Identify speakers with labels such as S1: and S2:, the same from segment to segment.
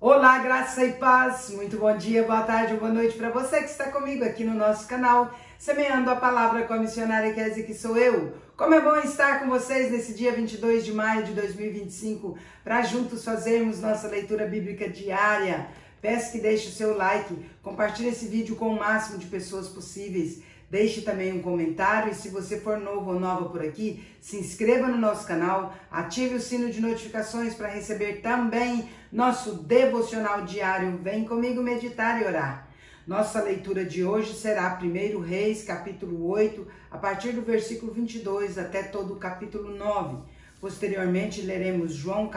S1: Olá, graça e paz, muito bom dia, boa tarde ou boa noite para você que está comigo aqui no nosso canal, semeando a palavra com a missionária Kézia, que sou eu. Como é bom estar com vocês nesse dia 22 de maio de 2025, para juntos fazermos nossa leitura bíblica diária. Peço que deixe o seu like, compartilhe esse vídeo com o máximo de pessoas possíveis. Deixe também um comentário e se você for novo ou nova por aqui, se inscreva no nosso canal, ative o sino de notificações para receber também nosso devocional diário. Vem comigo meditar e orar. Nossa leitura de hoje será 1 Reis, capítulo 8, a partir do versículo 22 até todo o capítulo 9. Posteriormente leremos João,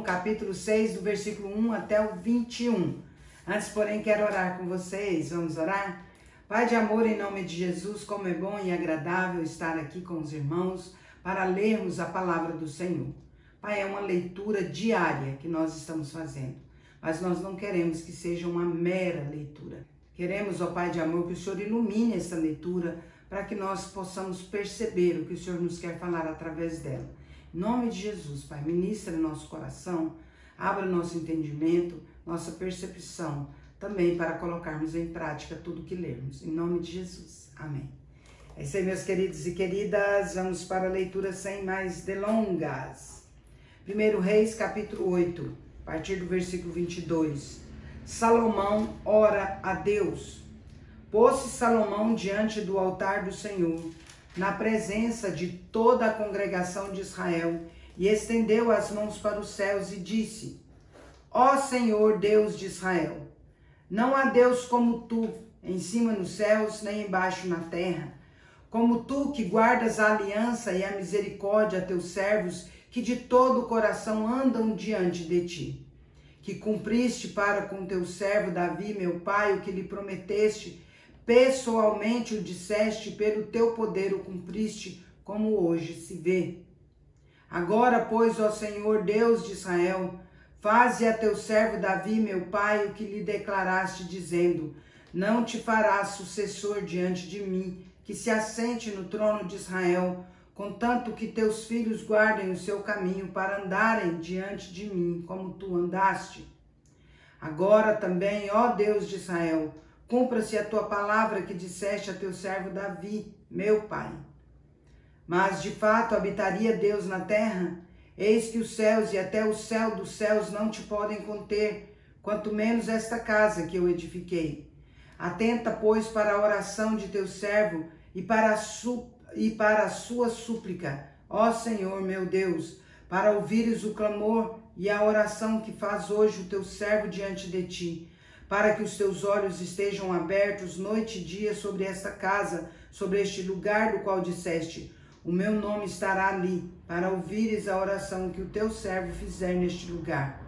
S1: capítulo 6, do versículo 1 até o 21. Antes, porém, quero orar com vocês. Vamos orar? Pai de amor, em nome de Jesus, como é bom e agradável estar aqui com os irmãos para lermos a palavra do Senhor. Pai, é uma leitura diária que nós estamos fazendo, mas nós não queremos que seja uma mera leitura. Queremos, ó Pai de amor, que o Senhor ilumine essa leitura para que nós possamos perceber o que o Senhor nos quer falar através dela. Em nome de Jesus, Pai, ministra nosso coração, abra nosso entendimento, nossa percepção, também para colocarmos em prática tudo que lermos. Em nome de Jesus. Amém. É isso aí, meus queridos e queridas. Vamos para a leitura sem mais delongas. 1 Reis, capítulo 8, a partir do versículo 22. Salomão ora a Deus. Pôs-se Salomão diante do altar do Senhor, na presença de toda a congregação de Israel, e estendeu as mãos para os céus e disse: Ó Senhor, Deus de Israel, não há Deus como tu, em cima nos céus, nem embaixo na terra, como tu que guardas a aliança e a misericórdia a teus servos, que de todo o coração andam diante de ti, que cumpriste para com teu servo Davi, meu pai, o que lhe prometeste, pessoalmente o disseste, pelo teu poder o cumpriste, como hoje se vê. Agora, pois, ó Senhor, Deus de Israel, faze a teu servo Davi, meu pai, o que lhe declaraste, dizendo: não te farás sucessor diante de mim, que se assente no trono de Israel, contanto que teus filhos guardem o seu caminho para andarem diante de mim, como tu andaste. Agora também, ó Deus de Israel, cumpra-se a tua palavra que disseste a teu servo Davi, meu pai. Mas de fato habitaria Deus na terra? Eis que os céus e até o céu dos céus não te podem conter, quanto menos esta casa que eu edifiquei. Atenta, pois, para a oração de teu servo e para a sua súplica, ó Senhor meu Deus, para ouvires o clamor e a oração que faz hoje o teu servo diante de ti, para que os teus olhos estejam abertos noite e dia sobre esta casa, sobre este lugar do qual disseste: o meu nome estará ali, para ouvires a oração que o teu servo fizer neste lugar.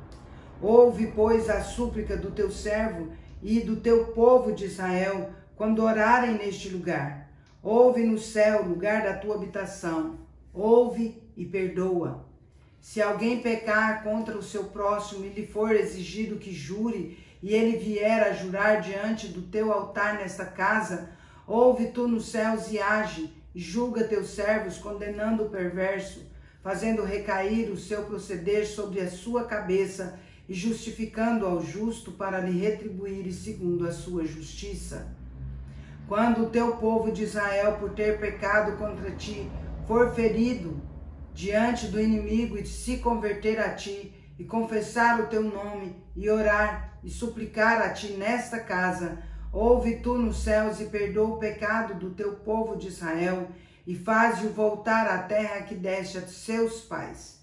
S1: Ouve, pois, a súplica do teu servo e do teu povo de Israel, quando orarem neste lugar. Ouve no céu, lugar da tua habitação. Ouve e perdoa. Se alguém pecar contra o seu próximo e lhe for exigido que jure, e ele vier a jurar diante do teu altar nesta casa, ouve tu nos céus e age, e julga teus servos, condenando o perverso, fazendo recair o seu proceder sobre a sua cabeça e justificando ao justo para lhe retribuir segundo a sua justiça. Quando o teu povo de Israel, por ter pecado contra ti, for ferido diante do inimigo e se converter a ti, e confessar o teu nome, e orar e suplicar a ti nesta casa, ouve tu nos céus e perdoa o pecado do teu povo de Israel e faze-o voltar à terra que deste a seus pais.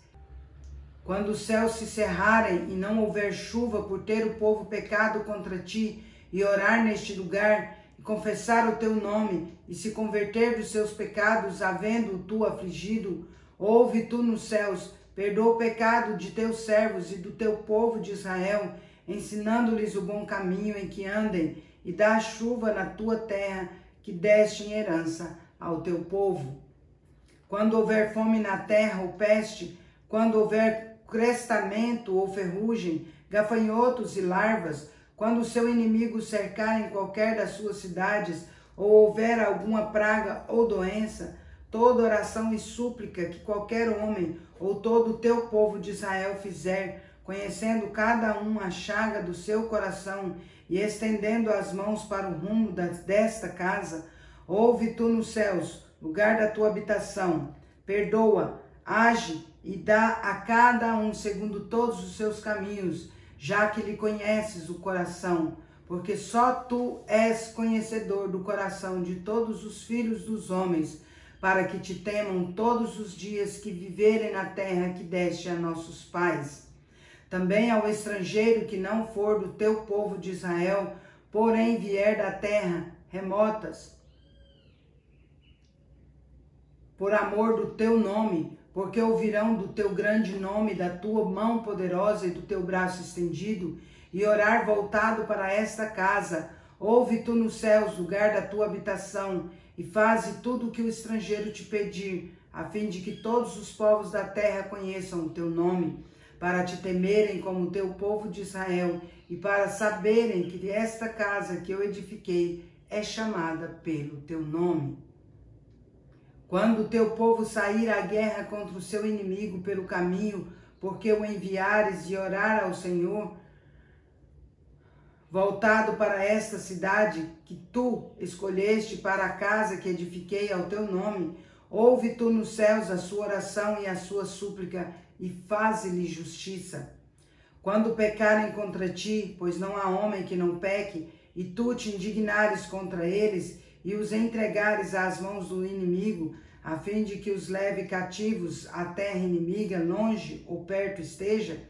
S1: Quando os céus se cerrarem e não houver chuva por ter o povo pecado contra ti e orar neste lugar e confessar o teu nome e se converter dos seus pecados, havendo tu afligido, ouve tu nos céus, perdoa o pecado de teus servos e do teu povo de Israel, ensinando-lhes o bom caminho em que andem, e dá chuva na tua terra que deste em herança ao teu povo. Quando houver fome na terra ou peste, quando houver crestamento ou ferrugem, gafanhotos e larvas, quando o seu inimigo cercar em qualquer das suas cidades, ou houver alguma praga ou doença, toda oração e súplica que qualquer homem ou todo o teu povo de Israel fizer, conhecendo cada um a chaga do seu coração e estendendo as mãos para o rumo desta casa, ouve tu nos céus, lugar da tua habitação, perdoa, age e dá a cada um segundo todos os seus caminhos, já que lhe conheces o coração, porque só tu és conhecedor do coração de todos os filhos dos homens, para que te temam todos os dias que viverem na terra que deste a nossos pais. Também ao estrangeiro que não for do teu povo de Israel, porém vier da terra remotas, por amor do teu nome, porque ouvirão do teu grande nome, da tua mão poderosa e do teu braço estendido, e orar voltado para esta casa, ouve tu nos céus, lugar da tua habitação, e faze tudo o que o estrangeiro te pedir, a fim de que todos os povos da terra conheçam o teu nome, para te temerem como teu povo de Israel, e para saberem que esta casa que eu edifiquei é chamada pelo teu nome. Quando o teu povo sair à guerra contra o seu inimigo pelo caminho, porque o enviares e orar ao Senhor, voltado para esta cidade que tu escolheste para a casa que edifiquei ao teu nome, ouve tu nos céus a sua oração e a sua súplica, e faze-lhe justiça. Quando pecarem contra ti, pois não há homem que não peque, e tu te indignares contra eles, e os entregares às mãos do inimigo, a fim de que os leve cativos à terra inimiga, longe ou perto esteja,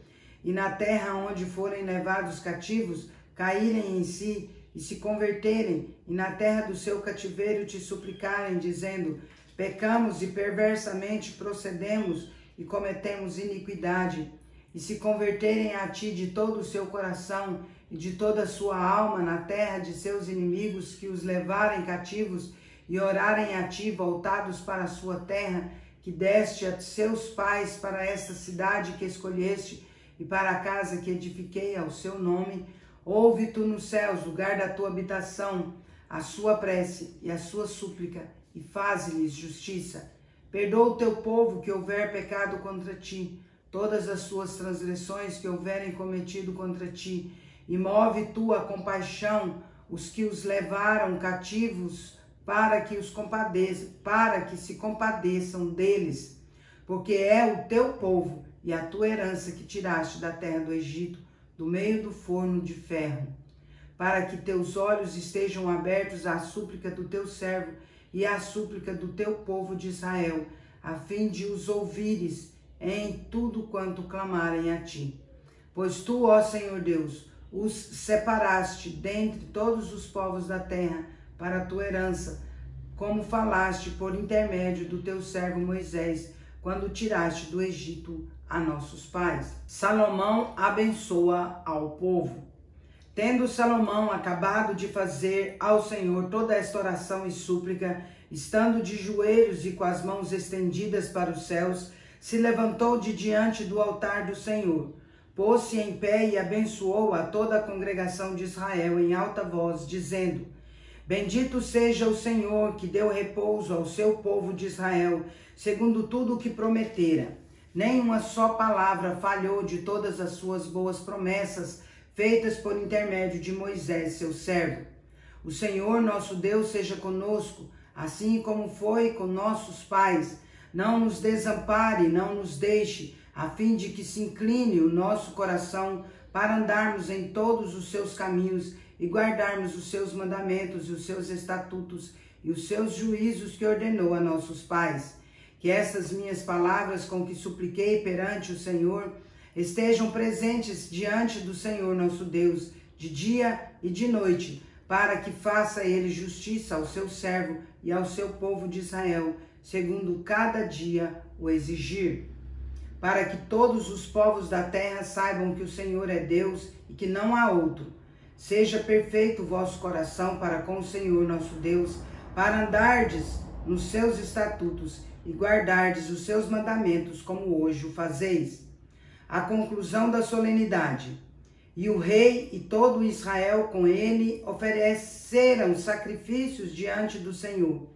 S1: e na terra onde forem levados cativos, caírem em si e se converterem, e na terra do seu cativeiro te suplicarem, dizendo: pecamos e perversamente procedemos e cometemos iniquidade, e se converterem a ti de todo o seu coração e de toda a sua alma na terra de seus inimigos que os levarem cativos, e orarem a ti voltados para a sua terra, que deste a seus pais, para esta cidade que escolheste, e para a casa que edifiquei ao seu nome, ouve tu nos céus, lugar da tua habitação, a sua prece e a sua súplica, e faze-lhes justiça. Perdoa o teu povo que houver pecado contra ti, todas as suas transgressões que houverem cometido contra ti, e move tu a compaixão os que os levaram cativos, para que se compadeçam deles, porque é o teu povo e a tua herança que tiraste da terra do Egito, do meio do forno de ferro, para que teus olhos estejam abertos à súplica do teu servo e à súplica do teu povo de Israel, a fim de os ouvires em tudo quanto clamarem a ti. Pois tu, ó Senhor Deus, os separaste dentre todos os povos da terra para a tua herança, como falaste por intermédio do teu servo Moisés, quando tiraste do Egito a nossos pais. Salomão abençoa ao povo. Tendo Salomão acabado de fazer ao Senhor toda esta oração e súplica, estando de joelhos e com as mãos estendidas para os céus, se levantou de diante do altar do Senhor, pôs-se em pé e abençoou a toda a congregação de Israel em alta voz, dizendo: Bendito seja o Senhor, que deu repouso ao seu povo de Israel, segundo tudo o que prometera. Nem uma só palavra falhou de todas as suas boas promessas, feitas por intermédio de Moisés, seu servo. O Senhor nosso Deus seja conosco, assim como foi com nossos pais. Não nos desampare, não nos deixe, a fim de que se incline o nosso coração para andarmos em todos os seus caminhos e guardarmos os seus mandamentos e os seus estatutos e os seus juízos que ordenou a nossos pais. Que estas minhas palavras com que supliquei perante o Senhor estejam presentes diante do Senhor nosso Deus, de dia e de noite, para que faça ele justiça ao seu servo e ao seu povo de Israel, segundo cada dia o exigir. Para que todos os povos da terra saibam que o Senhor é Deus e que não há outro. Seja perfeito o vosso coração para com o Senhor nosso Deus, para andardes nos seus estatutos e guardardes os seus mandamentos, como hoje o fazeis. A conclusão da solenidade. E o rei e todo Israel com ele ofereceram sacrifícios diante do Senhor.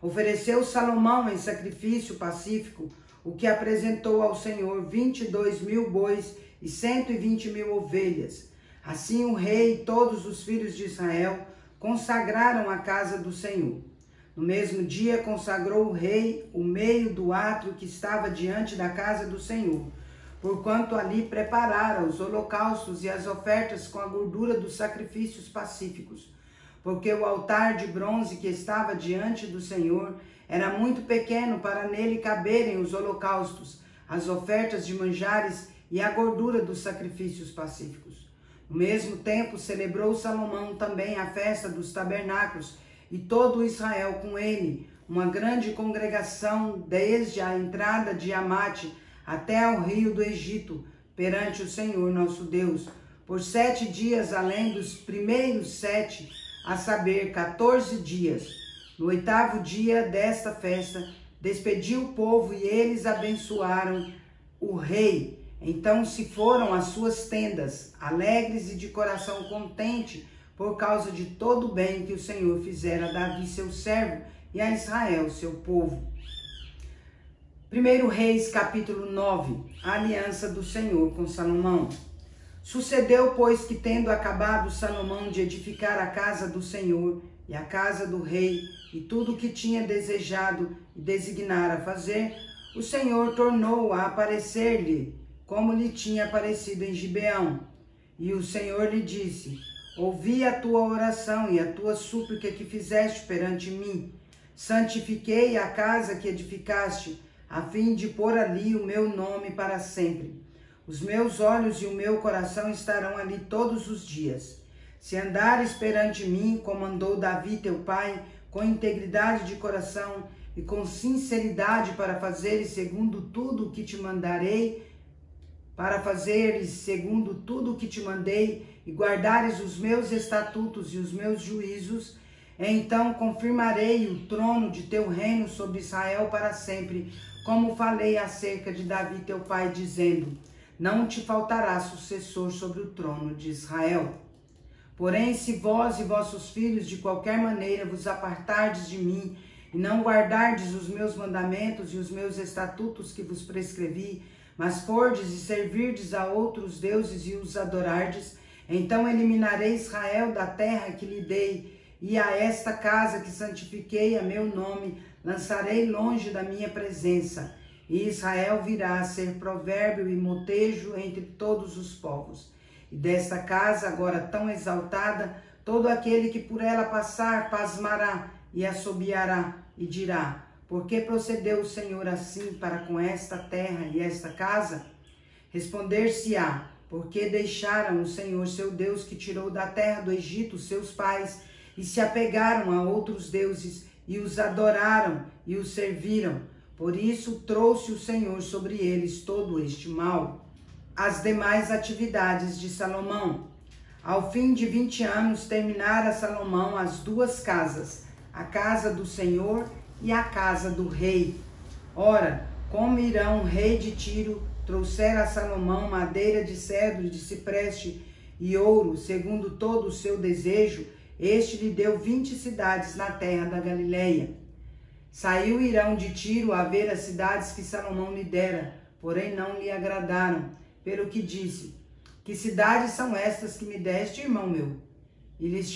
S1: Ofereceu Salomão em sacrifício pacífico o que apresentou ao Senhor 22.000 bois e 120.000 ovelhas. Assim o rei e todos os filhos de Israel consagraram a casa do Senhor. No mesmo dia consagrou o rei o meio do átrio que estava diante da casa do Senhor, porquanto ali preparara os holocaustos e as ofertas com a gordura dos sacrifícios pacíficos, porque o altar de bronze que estava diante do Senhor era muito pequeno para nele caberem os holocaustos, as ofertas de manjares e a gordura dos sacrifícios pacíficos. No mesmo tempo celebrou Salomão também a festa dos tabernáculos, e todo Israel com ele, uma grande congregação, desde a entrada de Amate até ao rio do Egito, perante o Senhor nosso Deus, por 7 dias, além dos primeiros 7, a saber, 14 dias. No 8º dia desta festa, despediu o povo e eles abençoaram o rei. Então se foram às suas tendas, alegres e de coração contente, por causa de todo o bem que o Senhor fizera a Davi, seu servo, e a Israel, seu povo. 1 Reis, capítulo 9, a aliança do Senhor com Salomão. Sucedeu, pois, que tendo acabado Salomão de edificar a casa do Senhor e a casa do rei, e tudo o que tinha desejado e designara fazer, o Senhor tornou a aparecer-lhe, como lhe tinha aparecido em Gibeão. E o Senhor lhe disse: ouvi a tua oração e a tua súplica que fizeste perante mim. Santifiquei a casa que edificaste, a fim de pôr ali o meu nome para sempre. Os meus olhos e o meu coração estarão ali todos os dias. Se andares perante mim, como andou Davi teu pai, com integridade de coração e com sinceridade para fazeres segundo tudo o que te mandarei, para fazeres segundo tudo o que te mandei, e guardares os meus estatutos e os meus juízos, então confirmarei o trono de teu reino sobre Israel para sempre, como falei acerca de Davi teu pai, dizendo: não te faltará sucessor sobre o trono de Israel. Porém, se vós e vossos filhos de qualquer maneira vos apartardes de mim, e não guardardes os meus mandamentos e os meus estatutos que vos prescrevi, mas fordes e servirdes a outros deuses e os adorardes, então eliminarei Israel da terra que lhe dei, e a esta casa que santifiquei a meu nome lançarei longe da minha presença, e Israel virá a ser provérbio e motejo entre todos os povos. E desta casa, agora tão exaltada, todo aquele que por ela passar pasmará e assobiará e dirá: por que procedeu o Senhor assim para com esta terra e esta casa? Responder-se-á: porque deixaram o Senhor seu Deus, que tirou da terra do Egito seus pais, e se apegaram a outros deuses, e os adoraram e os serviram. Por isso trouxe o Senhor sobre eles todo este mal. As demais atividades de Salomão. Ao fim de 20 anos terminara Salomão as 2 casas, a casa do Senhor e a casa do rei. Ora, como Irão, rei de Tiro, trouxera a Salomão madeira de cedro, de cipreste e ouro, segundo todo o seu desejo, este lhe deu 20 cidades na terra da Galileia. Saiu Irão de Tiro a ver as cidades que Salomão lhe dera, porém não lhe agradaram, pelo que disse: que cidades são estas que me deste, irmão meu? E lhes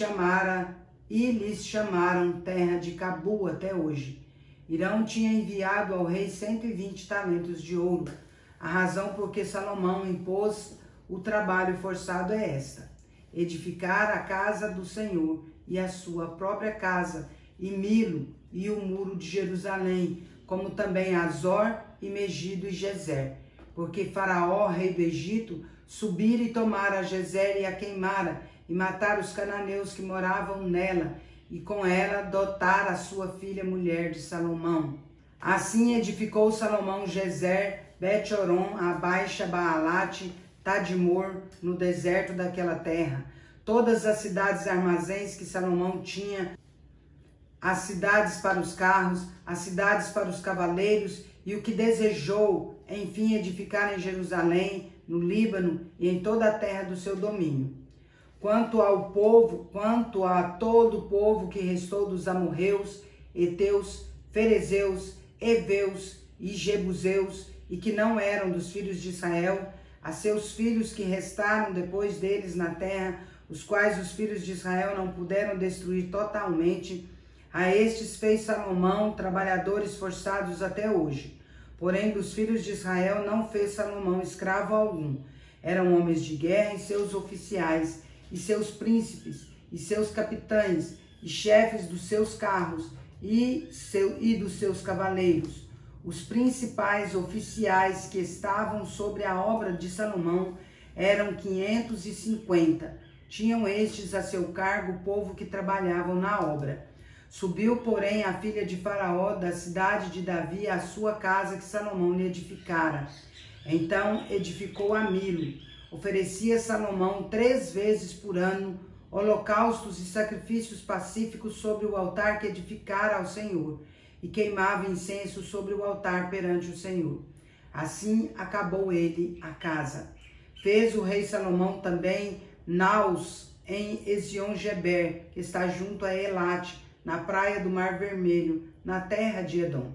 S1: chamaram terra de Cabu até hoje. Irão tinha enviado ao rei 120 talentos de ouro. A razão por que Salomão impôs o trabalho forçado é esta: edificar a casa do Senhor e a sua própria casa, e Milo e o muro de Jerusalém, como também Azor e Megido e Gezer. Porque Faraó, rei do Egito, subira e tomara Gezer e a queimara, e matara os cananeus que moravam nela, e com ela dotara a sua filha mulher de Salomão. Assim edificou Salomão Gezer, Bet-Horon, a Baixa Baalate, Tadmor, no deserto daquela terra. Todas as cidades armazéns que Salomão tinha, as cidades para os carros, as cidades para os cavaleiros, e o que desejou, enfim, edificar em Jerusalém, no Líbano e em toda a terra do seu domínio. Quanto a todo o povo que restou dos amorreus, heteus, ferezeus, heveus e jebuseus, e que não eram dos filhos de Israel, a seus filhos que restaram depois deles na terra, os quais os filhos de Israel não puderam destruir totalmente, a estes fez Salomão trabalhadores forçados até hoje. Porém, dos filhos de Israel não fez Salomão escravo algum. Eram homens de guerra e seus oficiais, e seus príncipes, e seus capitães, e chefes dos seus carros, e dos seus cavaleiros. Os principais oficiais que estavam sobre a obra de Salomão eram 550. Tinham estes a seu cargo o povo que trabalhavam na obra. Subiu, porém, a filha de Faraó da cidade de Davi à sua casa que Salomão lhe edificara. Então edificou a Milo. Oferecia Salomão 3 vezes por ano holocaustos e sacrifícios pacíficos sobre o altar que edificara ao Senhor, e queimava incenso sobre o altar perante o Senhor. Assim acabou ele a casa. Fez o rei Salomão também naus em Ezion-Geber, que está junto a Elate, na praia do Mar Vermelho, na terra de Edom.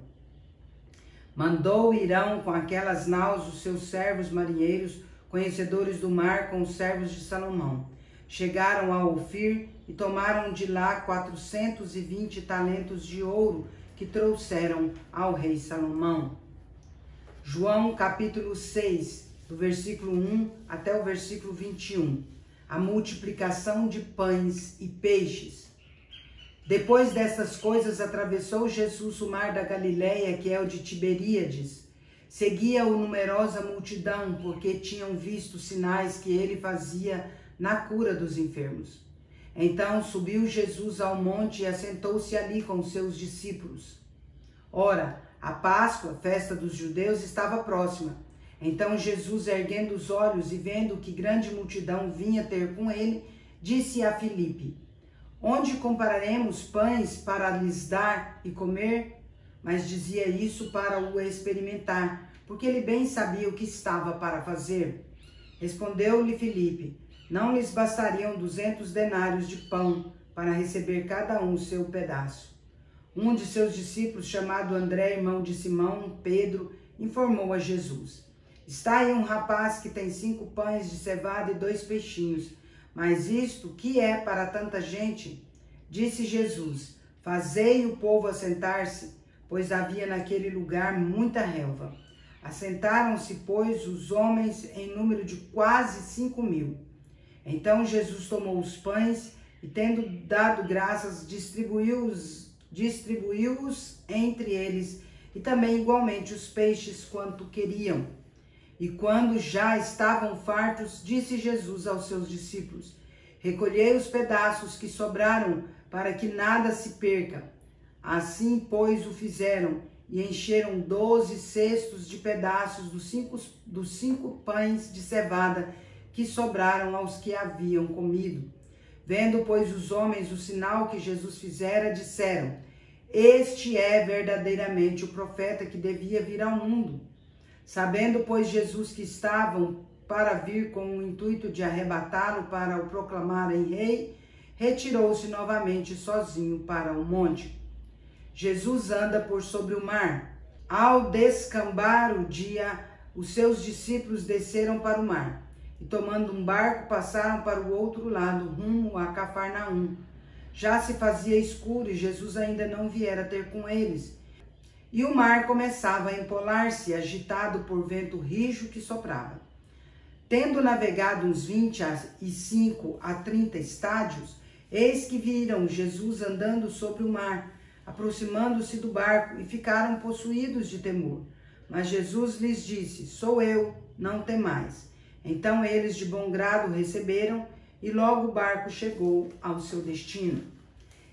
S1: Mandou Irão com aquelas naus os seus servos marinheiros, conhecedores do mar, com os servos de Salomão. Chegaram a Ofir e tomaram de lá 420 talentos de ouro que trouxeram ao rei Salomão. João capítulo 6, do versículo 1 até o versículo 21. A multiplicação de pães e peixes. Depois destas coisas, atravessou Jesus o mar da Galileia, que é o de Tiberíades. Seguia-o numerosa multidão, porque tinham visto sinais que ele fazia na cura dos enfermos. Então subiu Jesus ao monte e assentou-se ali com os seus discípulos. Ora, a Páscoa, festa dos judeus, estava próxima. Então Jesus, erguendo os olhos e vendo que grande multidão vinha ter com ele, disse a Filipe: Onde compraremos pães para lhes dar e comer? Mas dizia isso para o experimentar, porque ele bem sabia o que estava para fazer. Respondeu-lhe Filipe: Não lhes bastariam 200 denários de pão para receber cada um o seu pedaço. Um de seus discípulos, chamado André, irmão de Simão, Pedro, informou a Jesus: Está aí um rapaz que tem 5 pães de cevada e 2 peixinhos. Mas isto que é para tanta gente? Disse Jesus: Fazei o povo assentar-se, pois havia naquele lugar muita relva. Assentaram-se, pois, os homens em número de quase 5.000. Então Jesus tomou os pães e, tendo dado graças, distribuiu-os entre eles, e também igualmente os peixes quanto queriam. E quando já estavam fartos, disse Jesus aos seus discípulos: Recolhei os pedaços que sobraram, para que nada se perca. Assim, pois, o fizeram, e encheram 12 cestos de pedaços dos cinco pães de cevada que sobraram aos que haviam comido. Vendo, pois, os homens o sinal que Jesus fizera, disseram: Este é verdadeiramente o profeta que devia vir ao mundo. Sabendo, pois, Jesus que estavam para vir com o intuito de arrebatá-lo para o proclamarem rei, retirou-se novamente sozinho para o monte. Jesus anda por sobre o mar. Ao descambar o dia, os seus discípulos desceram para o mar e, tomando um barco, passaram para o outro lado, rumo a Cafarnaum. Já se fazia escuro e Jesus ainda não viera ter com eles. E o mar começava a empolar-se, agitado por vento rijo que soprava. Tendo navegado uns 25 a 30 estádios, eis que viram Jesus andando sobre o mar, aproximando-se do barco, e ficaram possuídos de temor. Mas Jesus lhes disse: Sou eu, não temais. Então eles de bom grado receberam, e logo o barco chegou ao seu destino.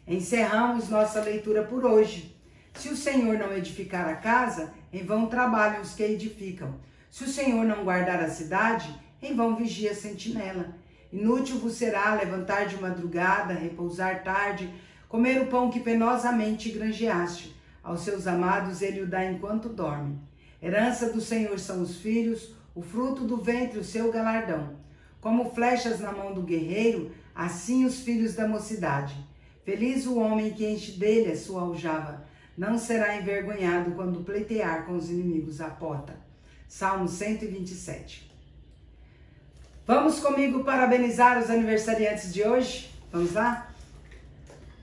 S1: Encerramos nossa leitura por hoje. Se o Senhor não edificar a casa, em vão trabalham os que edificam. Se o Senhor não guardar a cidade, em vão vigia a sentinela. Inútil vos será levantar de madrugada, repousar tarde, comer o pão que penosamente granjeaste. Aos seus amados ele o dá enquanto dorme. Herança do Senhor são os filhos, o fruto do ventre o seu galardão. Como flechas na mão do guerreiro, assim os filhos da mocidade. Feliz o homem que enche dele a sua aljava. não será envergonhado quando pleitear com os inimigos à porta. Salmo 127. Vamos comigo parabenizar os aniversariantes de hoje? Vamos lá?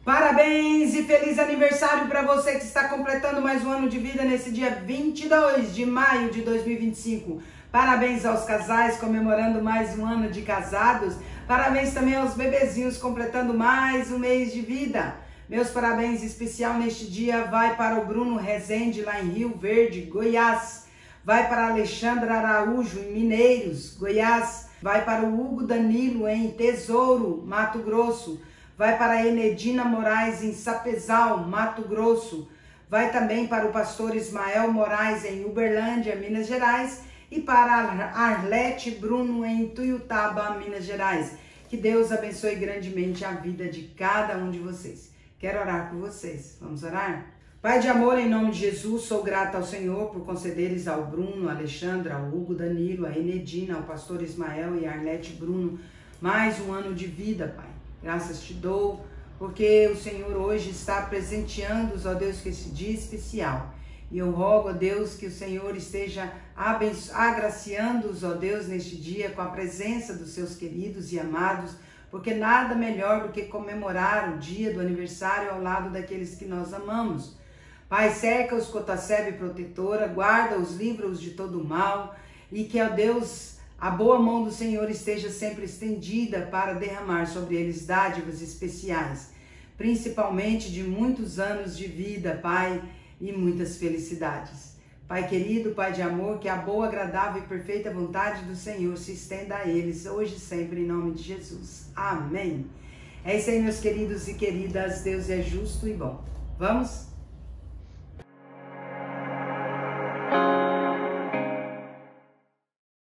S1: Parabéns e feliz aniversário para você que está completando mais um ano de vida nesse dia 22 de maio de 2025. Parabéns aos casais comemorando mais um ano de casados. Parabéns também aos bebezinhos completando mais um mês de vida. Meus parabéns especial neste dia vai para o Bruno Rezende, lá em Rio Verde, Goiás. Vai para a Alexandra Araújo, em Mineiros, Goiás. Vai para o Hugo Danilo, em Tesouro, Mato Grosso. Vai para a Enedina Moraes, em Sapezal, Mato Grosso. Vai também para o pastor Ismael Moraes, em Uberlândia, Minas Gerais. E para a Arlete Bruno, em Tuiutaba, Minas Gerais. Que Deus abençoe grandemente a vida de cada um de vocês. Quero orar por vocês. Vamos orar? Pai de amor, em nome de Jesus, sou grata ao Senhor por concederes ao Bruno, a Alexandra, ao Hugo Danilo, a Enedina, ao pastor Ismael e a Arlete Bruno mais um ano de vida, Pai. Graças te dou, porque o Senhor hoje está presenteando-os, ó Deus, com esse dia especial. E eu rogo, ó Deus, que o Senhor esteja agraciando-os, ó Deus, neste dia com a presença dos seus queridos e amados, porque nada melhor do que comemorar o dia do aniversário ao lado daqueles que nós amamos. Pai, cerca-os com a tua sebe protetora, guarda-os, livra-os de todo mal, e que, ó Deus, a boa mão do Senhor esteja sempre estendida para derramar sobre eles dádivas especiais, principalmente de muitos anos de vida, Pai, e muitas felicidades. Pai querido, Pai de amor, que a boa, agradável e perfeita vontade do Senhor se estenda a eles, hoje e sempre, em nome de Jesus. Amém. É isso aí, meus queridos e queridas. Deus é justo e bom. Vamos?